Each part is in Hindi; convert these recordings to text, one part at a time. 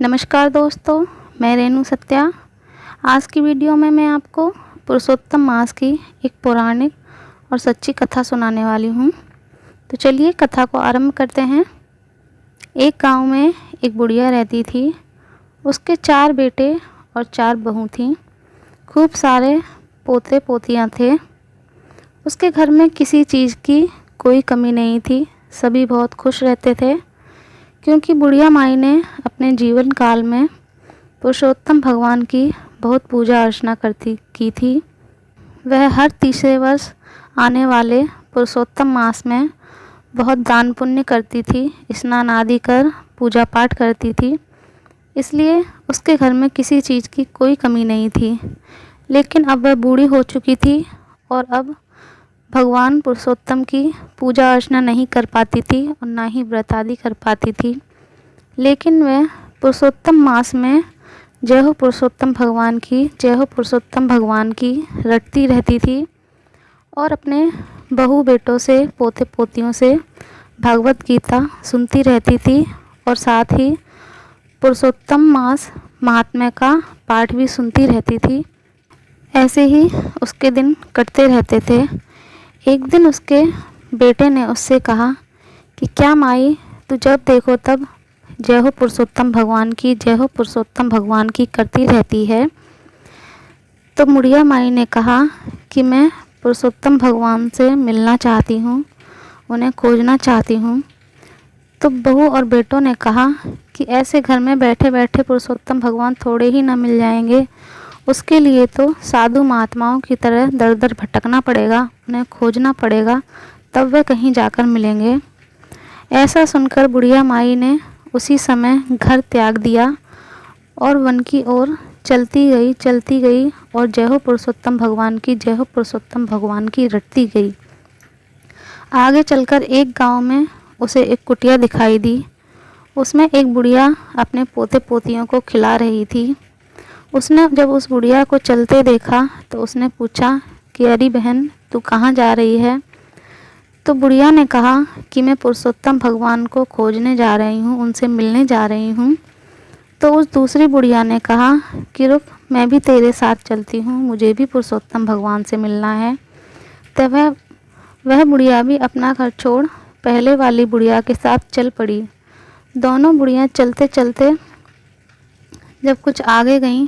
नमस्कार दोस्तों, मैं रेणु सत्या। आज की वीडियो में मैं आपको पुरुषोत्तम मास की एक पौराणिक और सच्ची कथा सुनाने वाली हूँ। तो चलिए कथा को आरंभ करते हैं। एक गांव में एक बुढ़िया रहती थी। उसके 4 बेटे और 4 बहू थीं। खूब सारे पोते पोतियाँ थे। उसके घर में किसी चीज़ की कोई कमी नहीं थी। सभी बहुत खुश रहते थे, क्योंकि बुढ़िया माई ने अपने जीवन काल में पुरुषोत्तम भगवान की बहुत पूजा अर्चना की थी। वह हर तीसरे वर्ष आने वाले पुरुषोत्तम मास में बहुत दान पुण्य करती थी, स्नान आदि कर पूजा पाठ करती थी। इसलिए उसके घर में किसी चीज़ की कोई कमी नहीं थी। लेकिन अब वह बूढ़ी हो चुकी थी और अब भगवान पुरुषोत्तम की पूजा अर्चना नहीं कर पाती थी और ना ही व्रत आदि कर पाती थी। लेकिन वह पुरुषोत्तम मास में जय हो पुरुषोत्तम भगवान की, जय हो पुरुषोत्तम भगवान की रटती रहती थी और अपने बहू बेटों से, पोते पोतियों से भागवत गीता सुनती रहती थी और साथ ही पुरुषोत्तम मास महात्म्य का पाठ भी सुनती रहती थी। ऐसे ही उसके दिन कटते रहते थे। एक दिन उसके बेटे ने उससे कहा कि क्या माई, तू जब देखो तब जय हो पुरुषोत्तम भगवान की, जय हो पुरुषोत्तम भगवान की करती रहती है। तो बुढ़िया माई ने कहा कि मैं पुरुषोत्तम भगवान से मिलना चाहती हूँ, उन्हें खोजना चाहती हूँ। तो बहू और बेटों ने कहा कि ऐसे घर में बैठे बैठे पुरुषोत्तम भगवान थोड़े ही ना मिल जाएंगे। उसके लिए तो साधु महात्माओं की तरह दर दर भटकना पड़ेगा, उन्हें खोजना पड़ेगा, तब वे कहीं जाकर मिलेंगे। ऐसा सुनकर बुढ़िया माई ने उसी समय घर त्याग दिया और वन की ओर चलती गई और जय हो पुरुषोत्तम भगवान की, जय हो पुरुषोत्तम भगवान की रटती गई। आगे चलकर एक गांव में उसे एक कुटिया दिखाई दी। उसमें एक बुढ़िया अपने पोते पोतियों को खिला रही थी। उसने जब उस बुढ़िया को चलते देखा तो उसने पूछा कि अरे बहन, तू कहाँ जा रही है? तो बुढ़िया ने कहा कि मैं पुरुषोत्तम भगवान को खोजने जा रही हूँ, उनसे मिलने जा रही हूँ। तो उस दूसरी बुढ़िया ने कहा कि रुक, मैं भी तेरे साथ चलती हूँ, मुझे भी पुरुषोत्तम भगवान से मिलना है। तब वह बुढ़िया भी अपना घर छोड़ पहले वाली बुढ़िया के साथ चल पड़ी। दोनों बुढ़ियाँ चलते चलते जब कुछ आगे गईं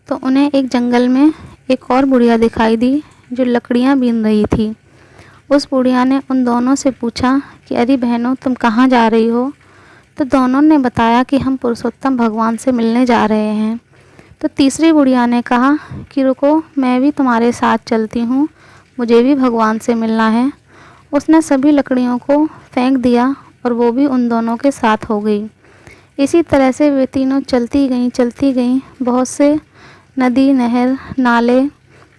तो उन्हें एक जंगल में एक और बुढ़िया दिखाई दी जो लकड़ियाँ बीन रही थी। उस बुढ़िया ने उन दोनों से पूछा कि अरे बहनों, तुम कहाँ जा रही हो? तो दोनों ने बताया कि हम पुरुषोत्तम भगवान से मिलने जा रहे हैं। तो तीसरी बुढ़िया ने कहा कि रुको, मैं भी तुम्हारे साथ चलती हूँ, मुझे भी भगवान से मिलना है। उसने सभी लकड़ियों को फेंक दिया और वो भी उन दोनों के साथ हो गई। इसी तरह से वे तीनों चलती गईं। बहुत से नदी, नहर, नाले,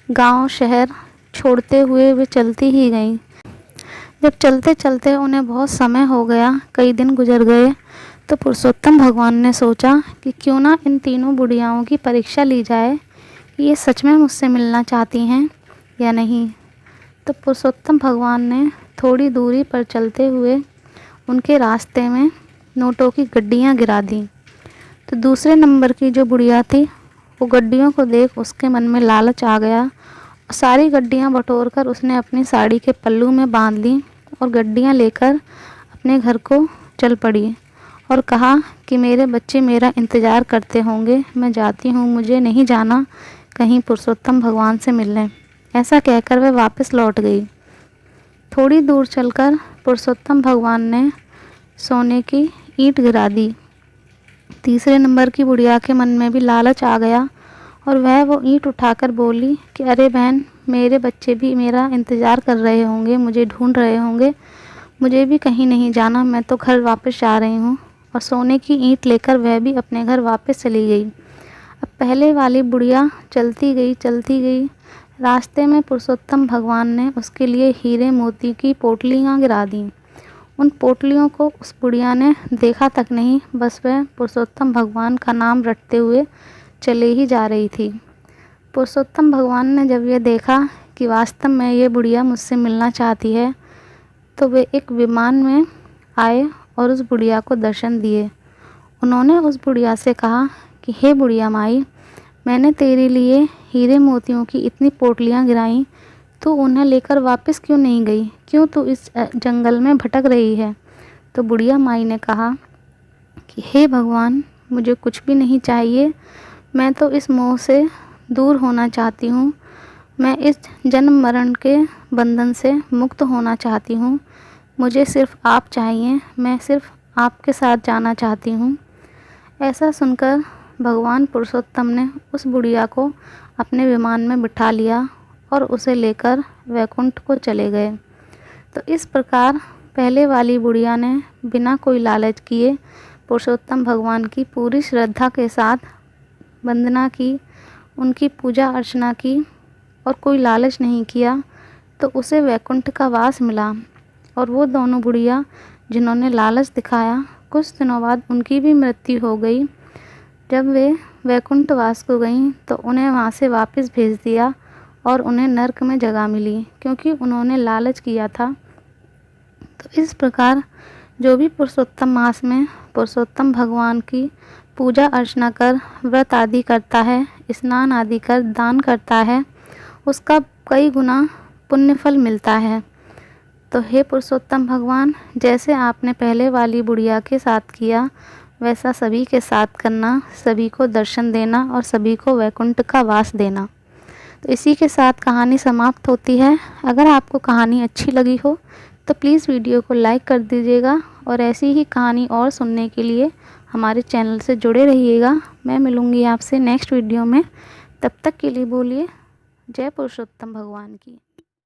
गांव, शहर छोड़ते हुए वे चलती ही गईं। जब चलते चलते उन्हें बहुत समय हो गया, कई दिन गुजर गए, तो पुरुषोत्तम भगवान ने सोचा कि क्यों ना इन तीनों बुढ़ियाओं की परीक्षा ली जाए कि ये सच में मुझसे मिलना चाहती हैं या नहीं। तो पुरुषोत्तम भगवान ने थोड़ी दूरी पर चलते हुए उनके रास्ते में नोटों की गड्डियाँ गिरा दी। तो दूसरे नंबर की जो बुढ़िया थी, वो गड्डियों को देख उसके मन में लालच आ गया। सारी गड्डियाँ बटोरकर उसने अपनी साड़ी के पल्लू में बांध ली और गड्डियाँ लेकर अपने घर को चल पड़ी और कहा कि मेरे बच्चे मेरा इंतज़ार करते होंगे, मैं जाती हूँ, मुझे नहीं जाना कहीं पुरुषोत्तम भगवान से मिलने। ऐसा कहकर वह वापस लौट गई। थोड़ी दूर चलकर पुरुषोत्तम भगवान ने सोने की ईंट गिरा दी। तीसरे नंबर की बुढ़िया के मन में भी लालच आ गया और वह वो ईंट उठाकर बोली कि अरे बहन, मेरे बच्चे भी मेरा इंतज़ार कर रहे होंगे, मुझे ढूंढ रहे होंगे, मुझे भी कहीं नहीं जाना, मैं तो घर वापस जा रही हूँ। और सोने की ईंट लेकर वह भी अपने घर वापस चली गई। अब पहले वाली बुढ़िया चलती गई। रास्ते में पुरुषोत्तम भगवान ने उसके लिए हीरे मोती की पोटलियाँ गिरा दी। उन पोटलियों को उस बुढ़िया ने देखा तक नहीं, बस वह पुरुषोत्तम भगवान का नाम रटते हुए चले ही जा रही थी। पुरुषोत्तम भगवान ने जब ये देखा कि वास्तव में ये बुढ़िया मुझसे मिलना चाहती है, तो वे एक विमान में आए और उस बुढ़िया को दर्शन दिए। उन्होंने उस बुढ़िया से कहा कि हे बुढ़िया माई, मैंने तेरे लिए हीरे मोतियों की इतनी पोटलियाँ गिराईं, तू उन्हें लेकर वापस क्यों नहीं गई? क्यों तू इस जंगल में भटक रही है? तो बुढ़िया माई ने कहा कि हे भगवान, मुझे कुछ भी नहीं चाहिए। मैं तो इस मोह से दूर होना चाहती हूँ। मैं इस जन्म मरण के बंधन से मुक्त होना चाहती हूँ। मुझे सिर्फ़ आप चाहिए। मैं सिर्फ़ आपके साथ जाना चाहती हूँ। ऐसा सुनकर भगवान पुरुषोत्तम ने उस बुढ़िया को अपने विमान में बिठा लिया और उसे लेकर वैकुंठ को चले गए। तो इस प्रकार पहले वाली बुढ़िया ने बिना कोई लालच किए पुरुषोत्तम भगवान की पूरी श्रद्धा के साथ वंदना की, उनकी पूजा अर्चना की और कोई लालच नहीं किया, तो उसे वैकुंठ का वास मिला। और वो दोनों बुढ़िया जिन्होंने लालच दिखाया, कुछ दिनों बाद उनकी भी मृत्यु हो गई। जब वे वैकुंठ वास को गईं तो उन्हें वहाँ से वापस भेज दिया और उन्हें नरक में जगह मिली, क्योंकि उन्होंने लालच किया था। तो इस प्रकार जो भी पुरुषोत्तम मास में पुरुषोत्तम भगवान की पूजा अर्चना कर, व्रत आदि करता है, स्नान आदि कर, दान करता है, उसका कई गुना पुण्य फल मिलता है। तो हे पुरुषोत्तम भगवान, जैसे आपने पहले वाली बुढ़िया के साथ किया, वैसा सभी के साथ करना, सभी को दर्शन देना और सभी को वैकुंठ का वास देना। तो इसी के साथ कहानी समाप्त होती है। अगर आपको कहानी अच्छी लगी हो तो प्लीज़ वीडियो को लाइक कर दीजिएगा और ऐसी ही कहानी और सुनने के लिए हमारे चैनल से जुड़े रहिएगा। मैं मिलूँगी आपसे नेक्स्ट वीडियो में। तब तक के लिए बोलिए जय पुरुषोत्तम भगवान की।